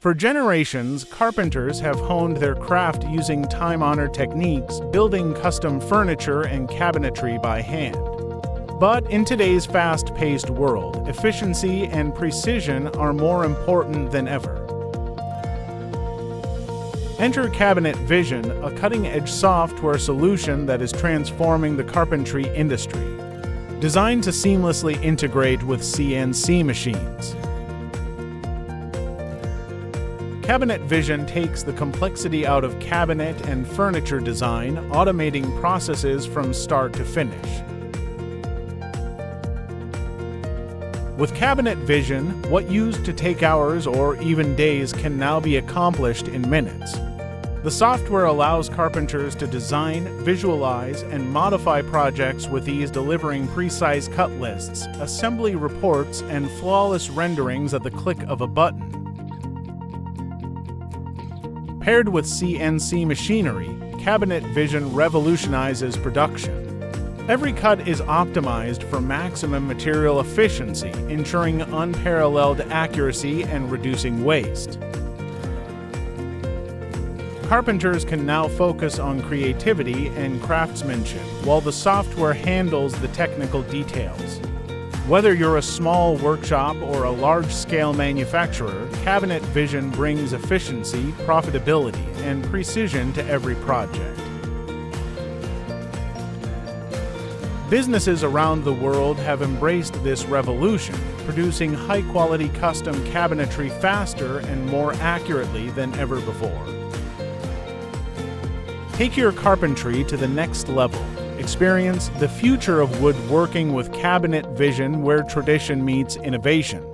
For generations, carpenters have honed their craft using time-honored techniques, building custom furniture and cabinetry by hand. But in today's fast-paced world, efficiency and precision are more important than ever. Enter Cabinet Vision, a cutting-edge software solution that is transforming the carpentry industry. Designed to seamlessly integrate with CNC machines, Cabinet Vision takes the complexity out of cabinet and furniture design, automating processes from start to finish. With Cabinet Vision, what used to take hours or even days can now be accomplished in minutes. The software allows carpenters to design, visualize, and modify projects with ease, delivering precise cut lists, assembly reports, and flawless renderings at the click of a button. Paired with CNC machinery, Cabinet Vision revolutionizes production. Every cut is optimized for maximum material efficiency, ensuring unparalleled accuracy and reducing waste. Carpenters can now focus on creativity and craftsmanship, while the software handles the technical details. Whether you're a small workshop or a large-scale manufacturer, Cabinet Vision brings efficiency, profitability, and precision to every project. Businesses around the world have embraced this revolution, producing high-quality custom cabinetry faster and more accurately than ever before. Take your carpentry to the next level. Experience the future of woodworking with Cabinet Vision, where tradition meets innovation.